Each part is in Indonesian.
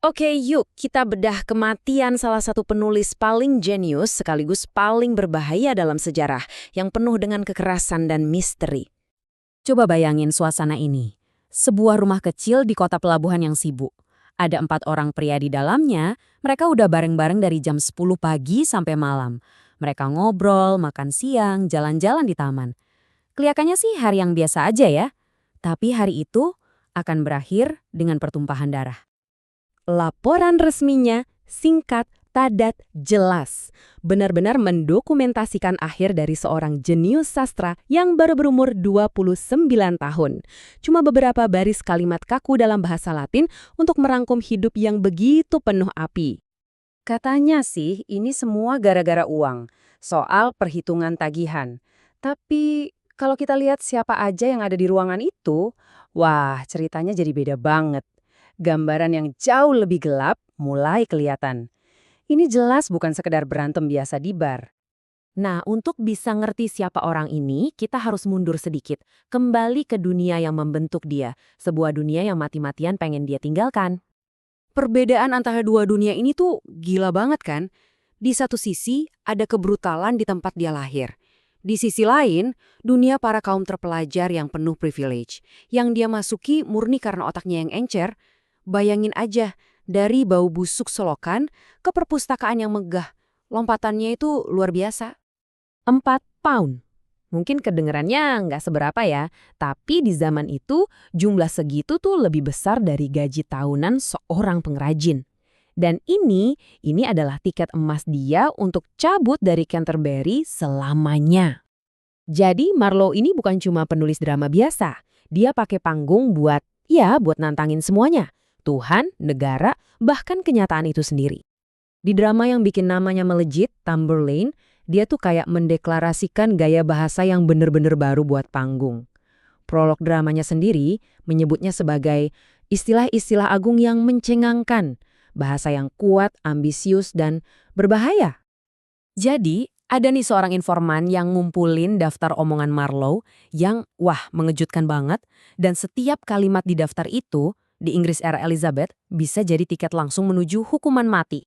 Oke, yuk kita bedah kematian salah satu penulis paling jenius sekaligus paling berbahaya dalam sejarah, yang penuh dengan kekerasan dan misteri. Coba bayangin suasana ini. Sebuah rumah kecil di kota pelabuhan yang sibuk. Ada 4 orang pria di dalamnya, mereka udah bareng-bareng dari jam 10 pagi sampai malam. Mereka ngobrol, makan siang, jalan-jalan di taman. Kelihatannya sih hari yang biasa aja ya. Tapi hari itu akan berakhir dengan pertumpahan darah. Laporan resminya singkat, padat, jelas. Benar-benar mendokumentasikan akhir dari seorang jenius sastra yang baru berumur 29 tahun. Cuma beberapa baris kalimat kaku dalam bahasa Latin untuk merangkum hidup yang begitu penuh api. Katanya sih ini semua gara-gara uang, soal perhitungan tagihan. Tapi kalau kita lihat siapa aja yang ada di ruangan itu, wah ceritanya jadi beda banget. Gambaran yang jauh lebih gelap mulai kelihatan. Ini jelas bukan sekedar berantem biasa di bar. Nah, untuk bisa ngerti siapa orang ini, kita harus mundur sedikit. Kembali ke dunia yang membentuk dia. Sebuah dunia yang mati-matian pengen dia tinggalkan. Perbedaan antara dua dunia ini tuh gila banget kan? Di satu sisi, ada kebrutalan di tempat dia lahir. Di sisi lain, dunia para kaum terpelajar yang penuh privilege. Yang dia masuki murni karena otaknya yang encer. Bayangin aja, dari bau busuk selokan ke perpustakaan yang megah. Lompatannya itu luar biasa. 4 pound. Mungkin kedengerannya nggak seberapa ya, tapi di zaman itu jumlah segitu tuh lebih besar dari gaji tahunan seorang pengrajin. Dan ini adalah tiket emas dia untuk cabut dari Canterbury selamanya. Jadi Marlowe ini bukan cuma penulis drama biasa. Dia pakai panggung buat nantangin semuanya. Tuhan, negara, bahkan kenyataan itu sendiri. Di drama yang bikin namanya melejit, Tamburlaine, dia tuh kayak mendeklarasikan gaya bahasa yang bener-bener baru buat panggung. Prolog dramanya sendiri menyebutnya sebagai istilah-istilah agung yang mencengangkan, bahasa yang kuat, ambisius, dan berbahaya. Jadi, ada nih seorang informan yang ngumpulin daftar omongan Marlowe yang, mengejutkan banget, dan setiap kalimat di daftar itu, di Inggris era Elizabeth, bisa jadi tiket langsung menuju hukuman mati.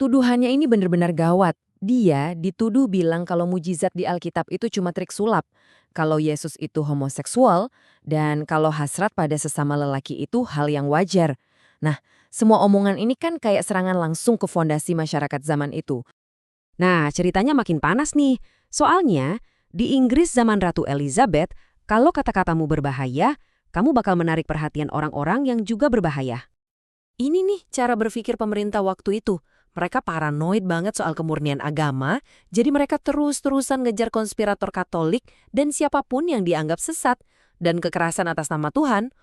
Tuduhannya ini benar-benar gawat. Dia dituduh bilang kalau mujizat di Alkitab itu cuma trik sulap, kalau Yesus itu homoseksual, dan kalau hasrat pada sesama lelaki itu hal yang wajar. Nah, semua omongan ini kan kayak serangan langsung ke fondasi masyarakat zaman itu. Nah, ceritanya makin panas nih. Soalnya, di Inggris zaman Ratu Elizabeth, kalau kata-katamu berbahaya, kamu bakal menarik perhatian orang-orang yang juga berbahaya. Ini nih cara berpikir pemerintah waktu itu. Mereka paranoid banget soal kemurnian agama, jadi mereka terus-terusan ngejar konspirator Katolik dan siapapun yang dianggap sesat. Dan kekerasan atas nama Tuhan,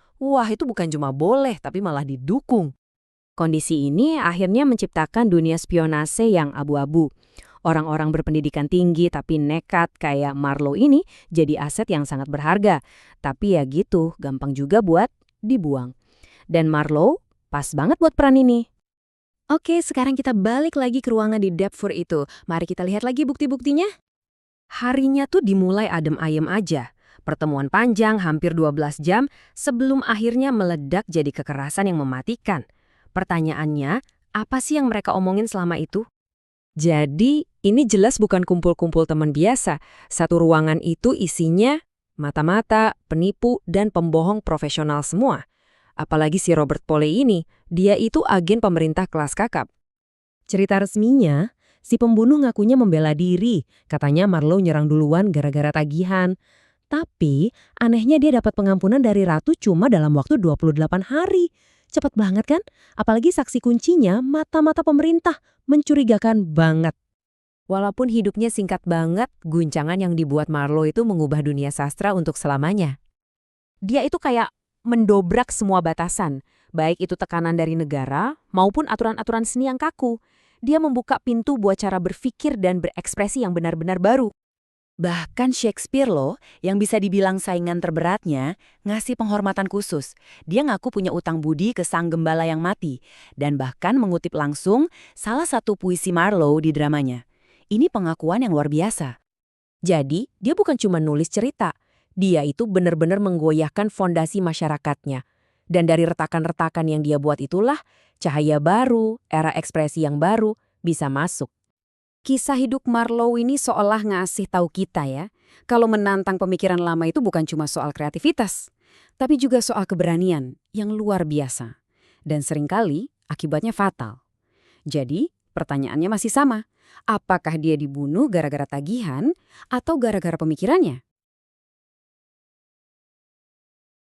itu bukan cuma boleh, tapi malah didukung. Kondisi ini akhirnya menciptakan dunia spionase yang abu-abu. Orang-orang berpendidikan tinggi tapi nekat kayak Marlowe ini jadi aset yang sangat berharga. Tapi ya gitu, gampang juga buat dibuang. Dan Marlowe pas banget buat peran ini. Oke, sekarang kita balik lagi ke ruangan di Deptford itu. Mari kita lihat lagi bukti-buktinya. Harinya tuh dimulai adem ayem aja. Pertemuan panjang hampir 12 jam sebelum akhirnya meledak jadi kekerasan yang mematikan. Pertanyaannya, apa sih yang mereka omongin selama itu? Jadi, ini jelas bukan kumpul-kumpul teman biasa. Satu ruangan itu isinya mata-mata, penipu, dan pembohong profesional semua. Apalagi si Robert Poley ini, dia itu agen pemerintah kelas kakap. Cerita resminya, si pembunuh ngakunya membela diri. Katanya Marlowe nyerang duluan gara-gara tagihan. Tapi, anehnya dia dapat pengampunan dari Ratu cuma dalam waktu 28 hari. Cepat banget kan? Apalagi saksi kuncinya mata-mata pemerintah. Mencurigakan banget. Walaupun hidupnya singkat banget, guncangan yang dibuat Marlowe itu mengubah dunia sastra untuk selamanya. Dia itu kayak mendobrak semua batasan, baik itu tekanan dari negara maupun aturan-aturan seni yang kaku. Dia membuka pintu buat cara berpikir dan berekspresi yang benar-benar baru. Bahkan Shakespeare loh, yang bisa dibilang saingan terberatnya, ngasih penghormatan khusus. Dia ngaku punya utang budi ke sang gembala yang mati, dan bahkan mengutip langsung salah satu puisi Marlowe di dramanya. Ini pengakuan yang luar biasa. Jadi, dia bukan cuma nulis cerita. Dia itu benar-benar menggoyahkan fondasi masyarakatnya. Dan dari retakan-retakan yang dia buat itulah, cahaya baru, era ekspresi yang baru, bisa masuk. Kisah hidup Marlowe ini seolah ngasih tahu kita ya, kalau menantang pemikiran lama itu bukan cuma soal kreativitas, tapi juga soal keberanian yang luar biasa. Dan seringkali akibatnya fatal. Jadi, pertanyaannya masih sama. Apakah dia dibunuh gara-gara tagihan atau gara-gara pemikirannya?